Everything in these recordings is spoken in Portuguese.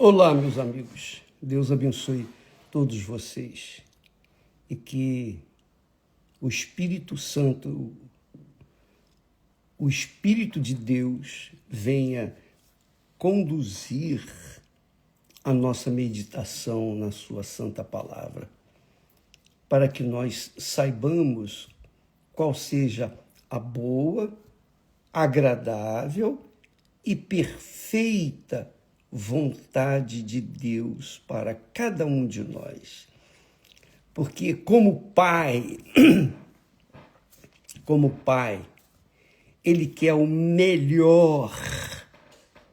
Olá, meus amigos. Deus abençoe todos vocês e que o Espírito Santo, o Espírito de Deus venha conduzir a nossa meditação na sua santa palavra, para que nós saibamos qual seja a boa, agradável e perfeita vontade de Deus para cada um de nós. Porque como pai, ele quer o melhor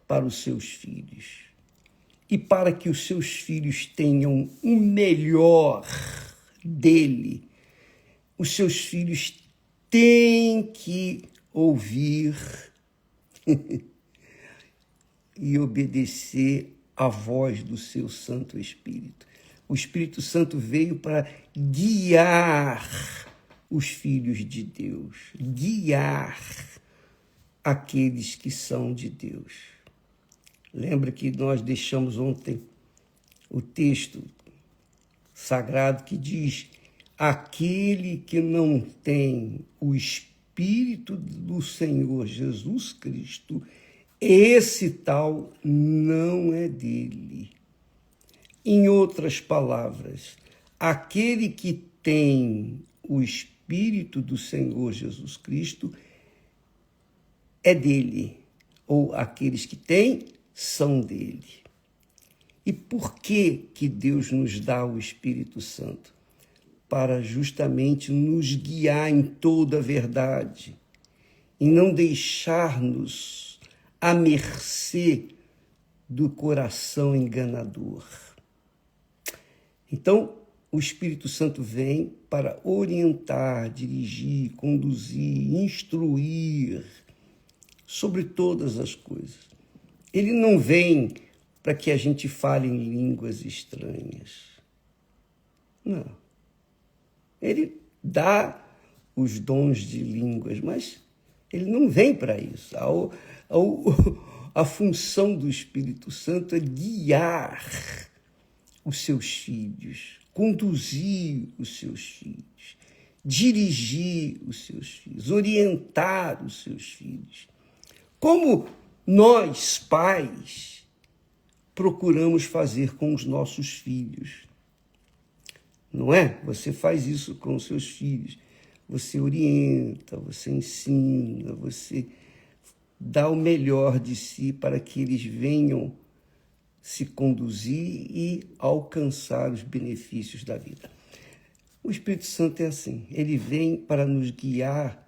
para os seus filhos. E para que os seus filhos tenham o melhor dele, os seus filhos têm que ouvir e obedecer à voz do seu Santo Espírito. O Espírito Santo veio para guiar os filhos de Deus, guiar aqueles que são de Deus. Lembra que nós deixamos ontem o texto sagrado que diz: aquele que não tem o Espírito do Senhor Jesus Cristo, esse tal não é dele. Em outras palavras, aquele que tem o Espírito do Senhor Jesus Cristo é dele, ou aqueles que têm são dele. E por que Deus nos dá o Espírito Santo? Para justamente nos guiar em toda a verdade e não deixar-nos à mercê do coração enganador. Então, o Espírito Santo vem para orientar, dirigir, conduzir, instruir sobre todas as coisas. Ele não vem para que a gente fale em línguas estranhas. Não. Ele dá os dons de línguas, mas ele não vem para isso. A função do Espírito Santo é guiar os seus filhos, conduzir os seus filhos, dirigir os seus filhos, orientar os seus filhos. Como nós, pais, procuramos fazer com os nossos filhos. Não é? Você faz isso com os seus filhos. Você orienta, você ensina, você dá o melhor de si para que eles venham se conduzir e alcançar os benefícios da vida. O Espírito Santo é assim, ele vem para nos guiar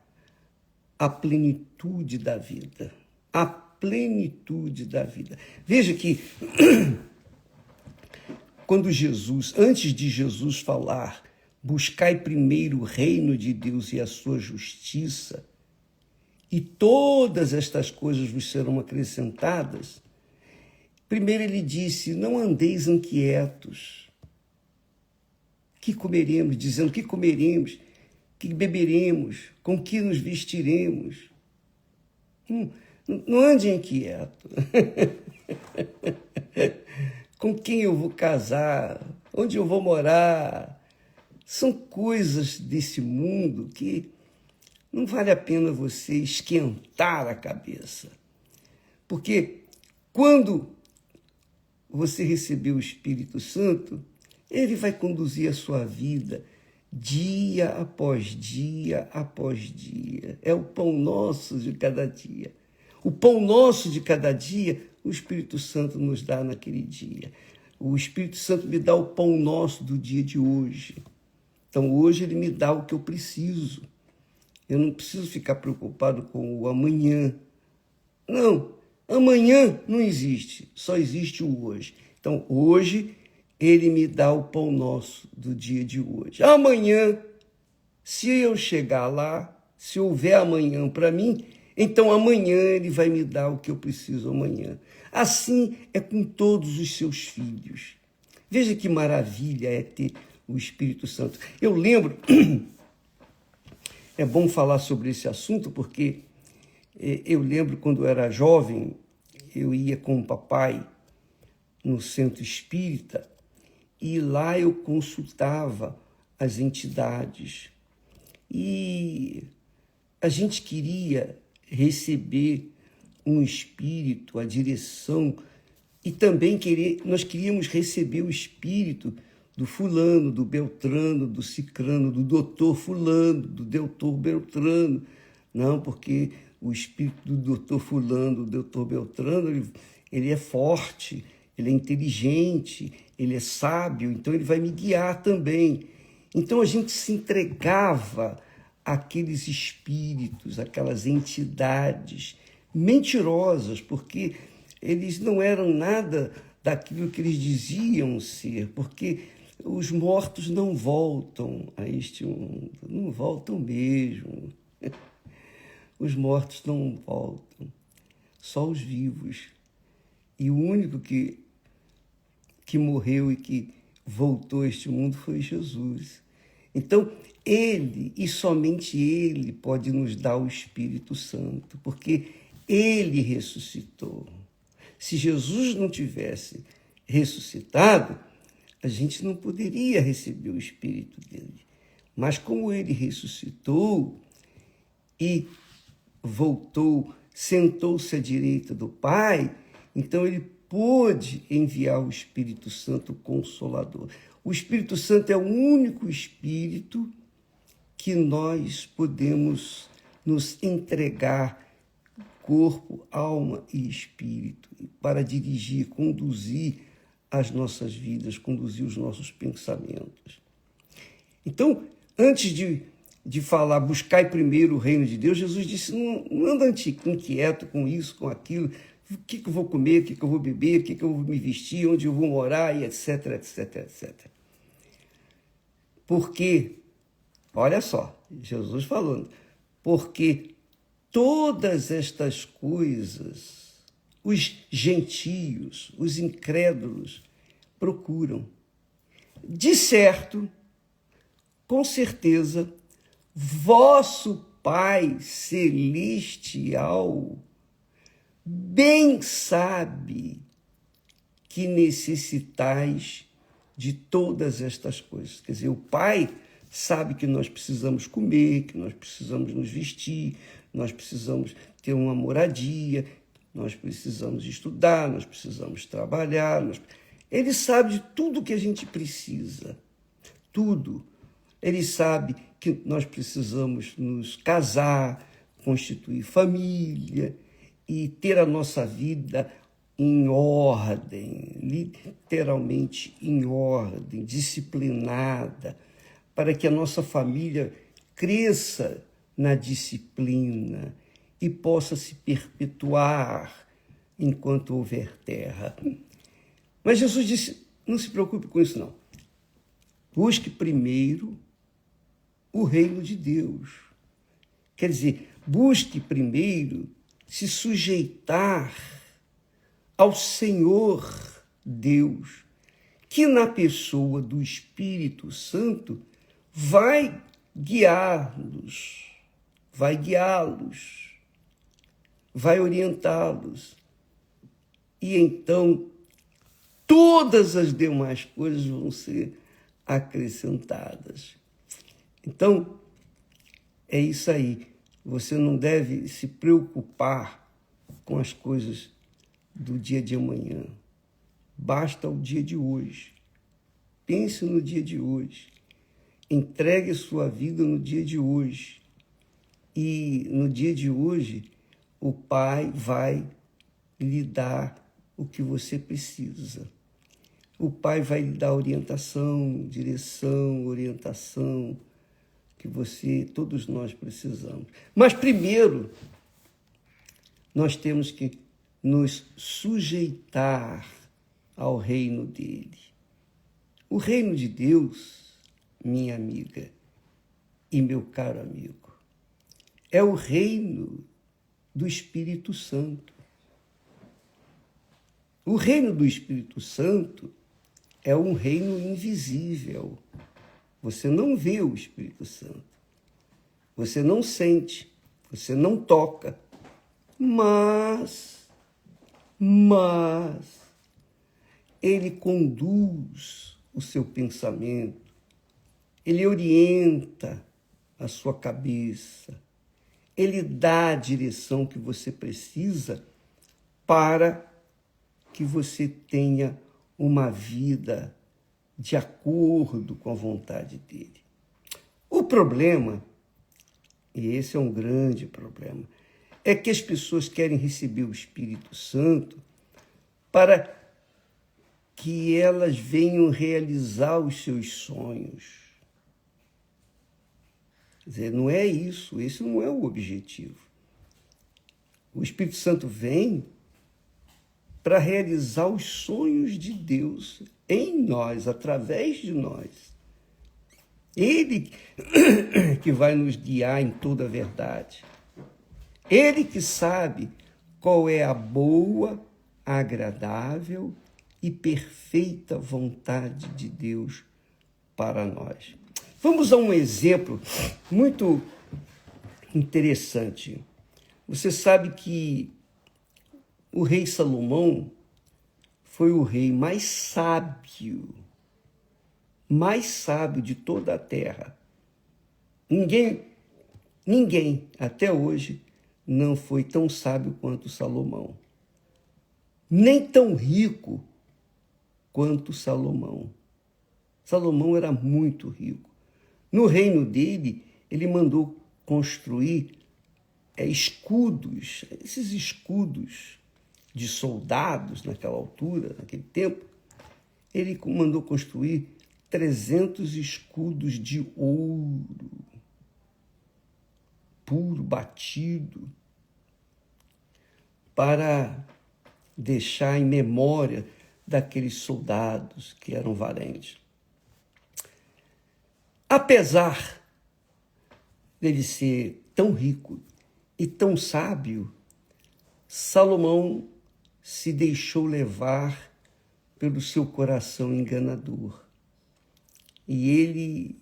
à plenitude da vida, à plenitude da vida. Veja que quando antes de Jesus falar, buscai primeiro o reino de Deus e a sua justiça, e todas estas coisas vos serão acrescentadas. Primeiro ele disse, não andeis inquietos. Que comeremos? Dizendo, que comeremos? Que beberemos? Com que nos vestiremos? Não ande inquieto. Com quem eu vou casar? Onde eu vou morar? São coisas desse mundo que não vale a pena você esquentar a cabeça. Porque quando você receber o Espírito Santo, ele vai conduzir a sua vida dia após dia após dia. É o pão nosso de cada dia. O pão nosso de cada dia, o Espírito Santo nos dá naquele dia. O Espírito Santo me dá o pão nosso do dia de hoje. Então, hoje ele me dá o que eu preciso. Eu não preciso ficar preocupado com o amanhã. Não, amanhã não existe, só existe o hoje. Então, hoje, ele me dá o pão nosso do dia de hoje. Amanhã, se eu chegar lá, se houver amanhã para mim, então amanhã ele vai me dar o que eu preciso amanhã. Assim é com todos os seus filhos. Veja que maravilha é ter o Espírito Santo. Eu lembro, é bom falar sobre esse assunto, porque eu lembro quando eu era jovem, eu ia com o papai no centro espírita e lá eu consultava as entidades. E a gente queria receber um espírito, a direção, e também nós queríamos receber o espírito do fulano, do beltrano, do cicrano, do doutor fulano, do doutor beltrano. Não, porque o espírito do doutor fulano, do doutor beltrano, ele é forte, ele é inteligente, ele é sábio, então ele vai me guiar também. Então a gente se entregava àqueles espíritos, aquelas entidades mentirosas, porque eles não eram nada daquilo que eles diziam ser, porque os mortos não voltam a este mundo, não voltam mesmo. Os mortos não voltam, só os vivos. E o único que morreu e que voltou a este mundo foi Jesus. Então, ele, e somente ele, pode nos dar o Espírito Santo, porque ele ressuscitou. Se Jesus não tivesse ressuscitado, a gente não poderia receber o Espírito dele. Mas como ele ressuscitou e voltou, sentou-se à direita do Pai, então ele pôde enviar o Espírito Santo Consolador. O Espírito Santo é o único Espírito que nós podemos nos entregar, corpo, alma e espírito, para dirigir, conduzir as nossas vidas, conduzir os nossos pensamentos. Então, antes de falar, buscai primeiro o reino de Deus, Jesus disse, não anda inquieto com isso, com aquilo, o que eu vou comer, o que eu vou beber, o que eu vou me vestir, onde eu vou morar, e etc, etc, etc. Porque, olha só, Jesus falando, porque todas estas coisas, os gentios, os incrédulos, procuram. De certo, com certeza, vosso Pai Celestial bem sabe que necessitais de todas estas coisas. Quer dizer, o Pai sabe que nós precisamos comer, que nós precisamos nos vestir, nós precisamos ter uma moradia, nós precisamos estudar, nós precisamos trabalhar. Ele sabe de tudo que a gente precisa, tudo. Ele sabe que nós precisamos nos casar, constituir família e ter a nossa vida em ordem, literalmente em ordem, disciplinada, para que a nossa família cresça na disciplina e possa se perpetuar enquanto houver terra. Mas Jesus disse, não se preocupe com isso não. Busque primeiro o reino de Deus. Quer dizer, busque primeiro se sujeitar ao Senhor Deus, que na pessoa do Espírito Santo vai guiá-los, vai orientá-los. E então todas as demais coisas vão ser acrescentadas. Então, é isso aí. Você não deve se preocupar com as coisas do dia de amanhã. Basta o dia de hoje. Pense no dia de hoje. Entregue a sua vida no dia de hoje. E no dia de hoje, o Pai vai lhe dar o que você precisa. O Pai vai lhe dar orientação, direção, orientação, que todos nós precisamos. Mas primeiro, nós temos que nos sujeitar ao reino dele. O reino de Deus, minha amiga e meu caro amigo, é o reino do Espírito Santo. O reino do Espírito Santo é um reino invisível. Você não vê o Espírito Santo. Você não sente, você não toca. Mas ele conduz o seu pensamento, ele orienta a sua cabeça, ele dá a direção que você precisa para que você tenha uma vida de acordo com a vontade dele. O problema, e esse é um grande problema, é que as pessoas querem receber o Espírito Santo para que elas venham realizar os seus sonhos. Quer dizer, não é isso, esse não é o objetivo. O Espírito Santo vem para realizar os sonhos de Deus em nós, através de nós. Ele que vai nos guiar em toda a verdade. Ele que sabe qual é a boa, agradável e perfeita vontade de Deus para nós. Vamos a um exemplo muito interessante. Você sabe que o rei Salomão foi o rei mais sábio de toda a terra. Ninguém até hoje não foi tão sábio quanto Salomão. Nem tão rico quanto Salomão. Salomão era muito rico. No reino dele, ele mandou construir escudos, esses escudos de soldados naquela altura, naquele tempo. Ele mandou construir 300 escudos de ouro, puro, batido, para deixar em memória daqueles soldados que eram valentes. Apesar dele ser tão rico e tão sábio, Salomão se deixou levar pelo seu coração enganador. E ele,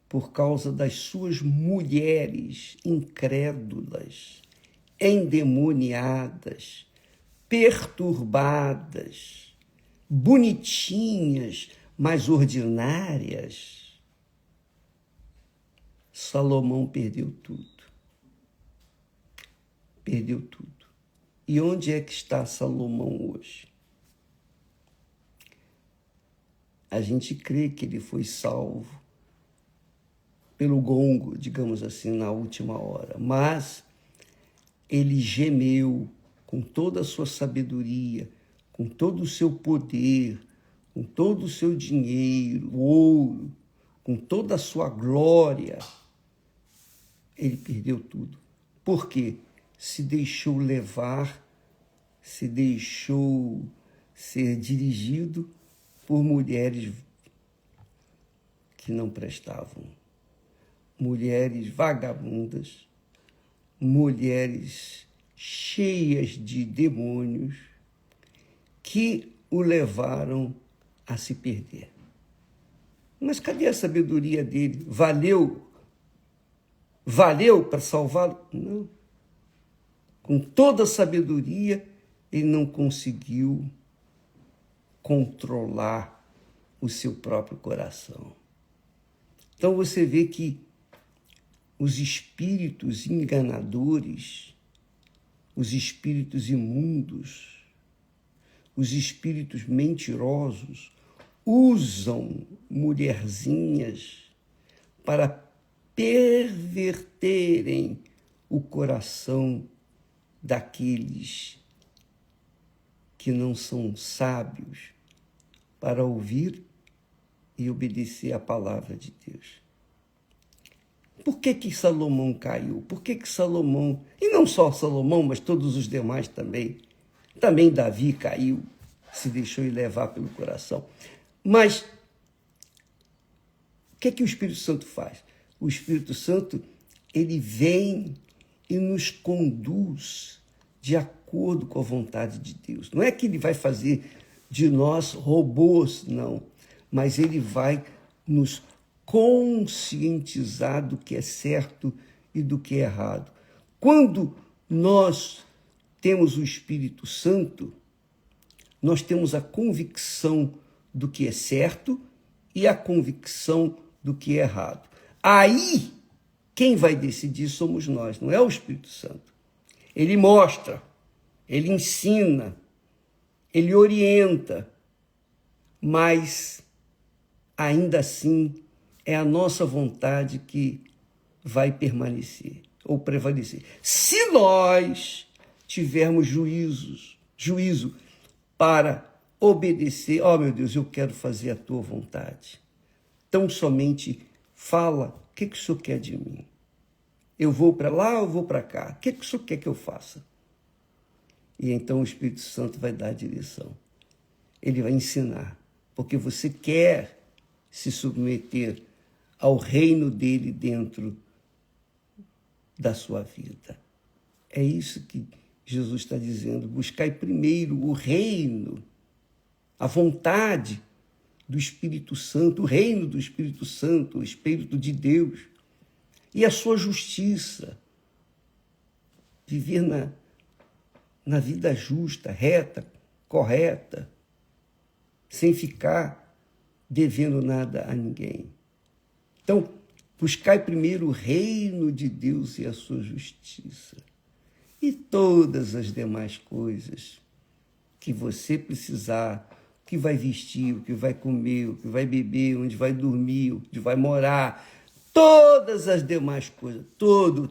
por causa das suas mulheres incrédulas, endemoniadas, perturbadas, bonitinhas, mas ordinárias, Salomão perdeu tudo. Perdeu tudo. E onde é que está Salomão hoje? A gente crê que ele foi salvo pelo gongo, digamos assim, na última hora. Mas ele gemeu com toda a sua sabedoria, com todo o seu poder, com todo o seu dinheiro, ouro, com toda a sua glória. Ele perdeu tudo. Por quê? Se deixou levar, se deixou ser dirigido por mulheres que não prestavam, mulheres vagabundas, mulheres cheias de demônios que o levaram a se perder. Mas cadê a sabedoria dele? Valeu para salvá-lo? Não. Com toda a sabedoria, ele não conseguiu controlar o seu próprio coração. Então você vê que os espíritos enganadores, os espíritos imundos, os espíritos mentirosos usam mulherzinhas para perverterem o coração daqueles que não são sábios para ouvir e obedecer à palavra de Deus. Por que Salomão caiu? Por que Salomão, e não só Salomão, mas todos os demais também Davi caiu, se deixou levar pelo coração. Mas o que o Espírito Santo faz? O Espírito Santo, ele vem e nos conduz de acordo com a vontade de Deus. Não é que ele vai fazer de nós robôs, não, mas ele vai nos conscientizar do que é certo e do que é errado. Quando nós temos o Espírito Santo, nós temos a convicção do que é certo e a convicção do que é errado. Aí, quem vai decidir somos nós, não é o Espírito Santo. Ele mostra, ele ensina, ele orienta, mas ainda assim é a nossa vontade que vai permanecer ou prevalecer. Se nós tivermos juízo para obedecer, meu Deus, eu quero fazer a tua vontade. Tão somente fala, o que o Senhor quer de mim? Eu vou para lá ou vou para cá? O que o Senhor quer que eu faça? E então o Espírito Santo vai dar a direção. Ele vai ensinar, porque você quer se submeter ao reino dele dentro da sua vida. É isso que Jesus está dizendo. Buscai primeiro o reino, a vontade do Espírito Santo, o reino do Espírito Santo, o Espírito de Deus, e a sua justiça. Viver na vida justa, reta, correta, sem ficar devendo nada a ninguém. Então, buscai primeiro o reino de Deus e a sua justiça. E todas as demais coisas que você precisar, o que vai vestir, o que vai comer, o que vai beber, onde vai dormir, onde vai morar, todas as demais coisas, tudo,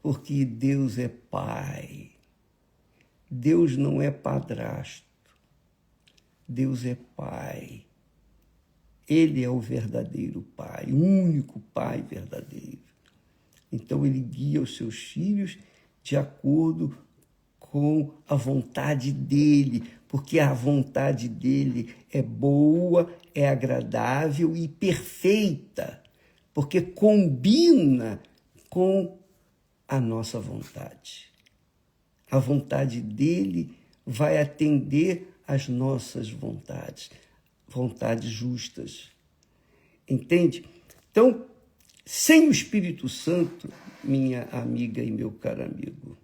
porque Deus é Pai. Deus não é padrasto. Deus é Pai. Ele é o verdadeiro Pai, o único Pai verdadeiro. Então, ele guia os seus filhos de acordo com a vontade dele, porque a vontade dele é boa, é agradável e perfeita, porque combina com a nossa vontade. A vontade dele vai atender às nossas vontades justas. Entende? Então, sem o Espírito Santo, minha amiga e meu caro amigo,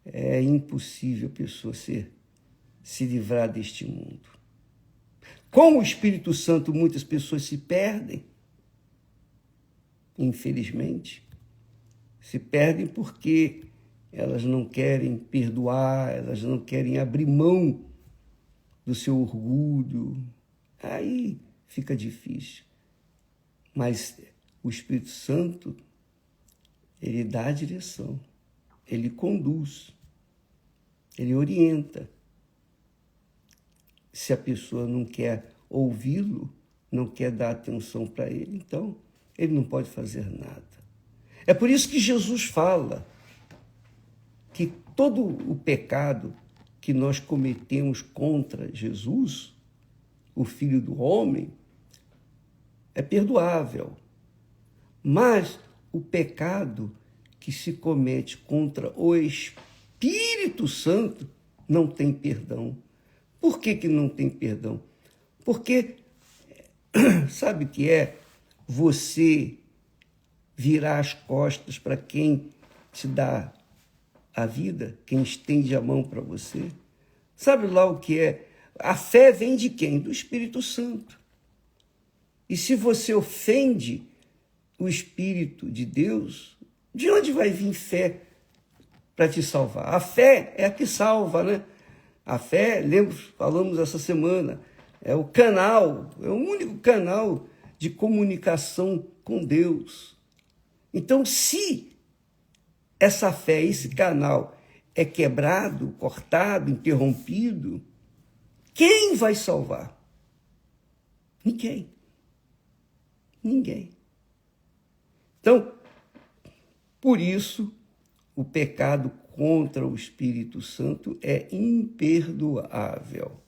é impossível a pessoa se livrar deste mundo. Com o Espírito Santo, muitas pessoas se perdem. Infelizmente, se perdem porque elas não querem perdoar, elas não querem abrir mão do seu orgulho. Aí fica difícil. Mas o Espírito Santo, ele dá a direção, ele conduz, ele orienta. Se a pessoa não quer ouvi-lo, não quer dar atenção para ele, então ele não pode fazer nada. É por isso que Jesus fala que todo o pecado que nós cometemos contra Jesus, o Filho do Homem, é perdoável. Mas o pecado que se comete contra o Espírito Santo não tem perdão. Por que não tem perdão? Porque, sabe o que é você virar as costas para quem te dá a vida, quem estende a mão para você? Sabe lá o que é? A fé vem de quem? Do Espírito Santo. E se você ofende o Espírito de Deus, de onde vai vir fé para te salvar? A fé é a que salva, né? A fé, falamos essa semana, é o canal, é o único canal de comunicação com Deus. Então, se essa fé, esse canal é quebrado, cortado, interrompido, quem vai salvar? Ninguém. Ninguém. Então, por isso, o pecado contra o Espírito Santo é imperdoável.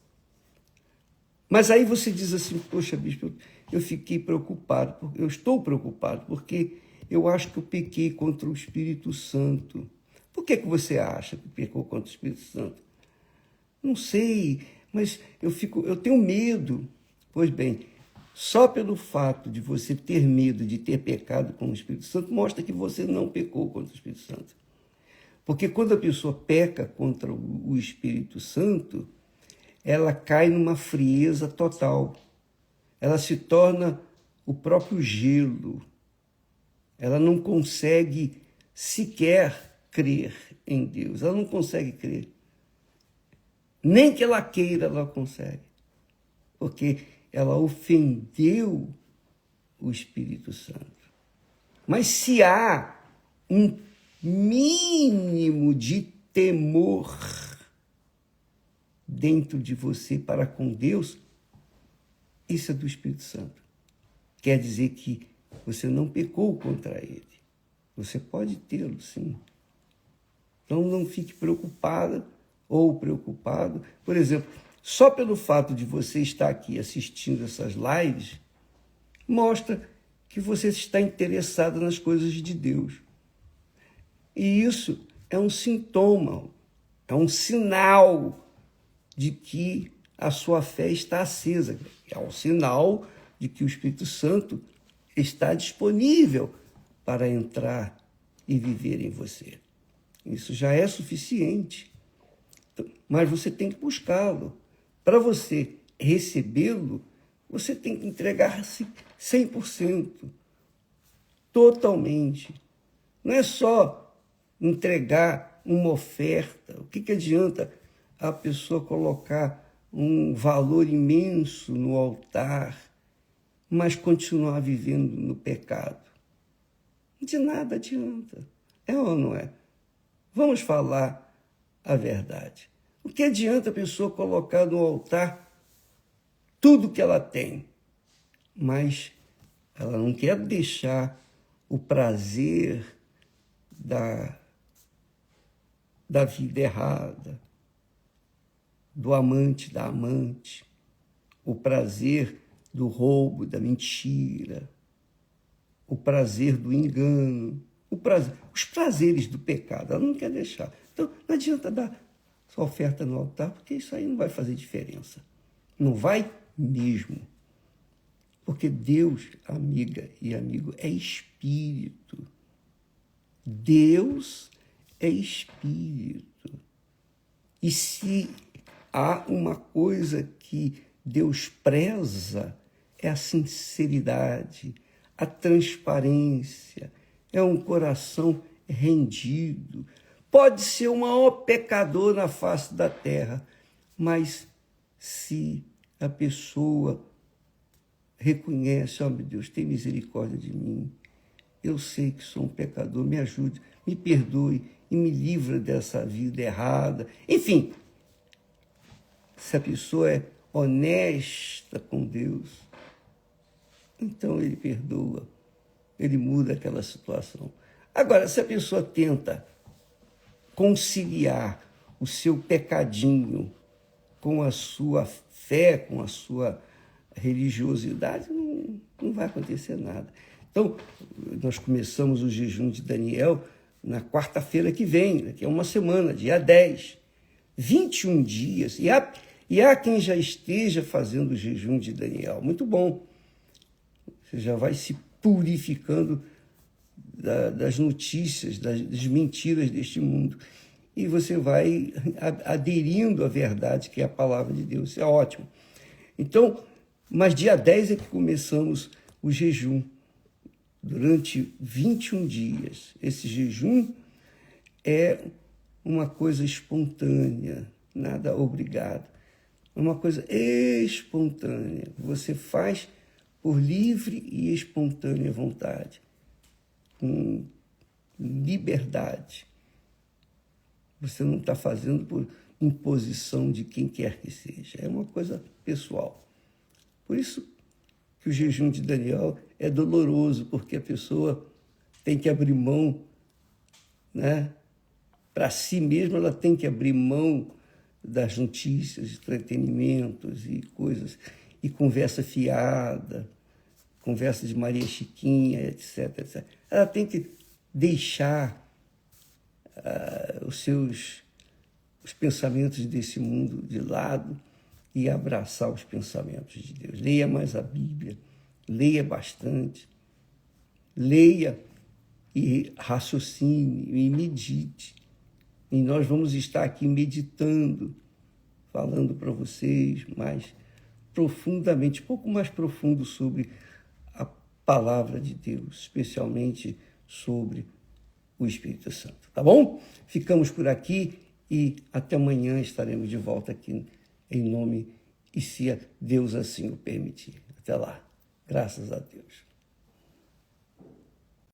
Mas aí você diz assim, poxa, bispo, eu fiquei preocupado, eu estou preocupado, porque eu acho que eu pequei contra o Espírito Santo. Por que você acha que pecou contra o Espírito Santo? Não sei, mas eu tenho medo. Pois bem, só pelo fato de você ter medo de ter pecado com o Espírito Santo, mostra que você não pecou contra o Espírito Santo. Porque quando a pessoa peca contra o Espírito Santo, ela cai numa frieza total. Ela se torna o próprio gelo. Ela não consegue sequer crer em Deus. Ela não consegue crer. Nem que ela queira, ela consegue. Porque ela ofendeu o Espírito Santo. Mas se há um mínimo de temor dentro de você para com Deus, isso é do Espírito Santo. Quer dizer que você não pecou contra ele. Você pode tê-lo, sim. Então não fique preocupada ou preocupado. Por exemplo, só pelo fato de você estar aqui assistindo essas lives, mostra que você está interessado nas coisas de Deus. E isso é um sintoma, é um sinal de que a sua fé está acesa. É um sinal de que o Espírito Santo está disponível para entrar e viver em você. Isso já é suficiente. Mas você tem que buscá-lo. Para você recebê-lo, você tem que entregar-se 100%, totalmente. Não é só entregar uma oferta. O que adianta a pessoa colocar um valor imenso no altar, mas continuar vivendo no pecado? De nada adianta. É ou não é? Vamos falar a verdade. O que adianta a pessoa colocar no altar tudo que ela tem, mas ela não quer deixar o prazer da vida errada, do amante, da amante, o prazer do roubo, da mentira, o prazer do engano, os prazeres do pecado, ela não quer deixar. Então, não adianta dar sua oferta no altar, porque isso aí não vai fazer diferença. Não vai mesmo. Porque Deus, amiga e amigo, é espírito. Deus é espírito. E se há uma coisa que Deus preza, é a sinceridade, a transparência, é um coração rendido. Pode ser o maior pecador na face da terra, mas se a pessoa reconhece, meu Deus, tem misericórdia de mim, eu sei que sou um pecador, me ajude, me perdoe e me livra dessa vida errada. Enfim, se a pessoa é honesta com Deus, então ele perdoa, ele muda aquela situação. Agora, se a pessoa tenta conciliar o seu pecadinho com a sua fé, com a sua religiosidade, não vai acontecer nada. Então, nós começamos o jejum de Daniel na quarta-feira que vem, daqui a uma semana, dia 10. 21 dias. E há quem já esteja fazendo o jejum de Daniel. Muito bom. Você já vai se purificando das notícias, das mentiras deste mundo. E você vai aderindo à verdade, que é a palavra de Deus. Isso é ótimo. Então, mas dia 10 é que começamos o jejum. Durante 21 dias. Esse jejum é uma coisa espontânea, nada obrigado. É uma coisa espontânea. Você faz por livre e espontânea vontade, com liberdade. Você não está fazendo por imposição de quem quer que seja. É uma coisa pessoal. Por isso que o jejum de Daniel é doloroso, porque a pessoa tem que abrir mão, né? Para si mesma, ela tem que abrir mão das notícias, entretenimentos e coisas, e conversa fiada, conversa de Maria Chiquinha, etc, etc. Ela tem que deixar os pensamentos desse mundo de lado e abraçar os pensamentos de Deus. Leia mais a Bíblia, leia bastante, leia e raciocine e medite E nós vamos estar aqui meditando, falando para vocês mais profundamente, um pouco mais profundo sobre a palavra de Deus, especialmente sobre o Espírito Santo, tá bom? Ficamos por aqui e até amanhã estaremos de volta aqui em nome e se Deus assim o permitir. Até lá. Graças a Deus.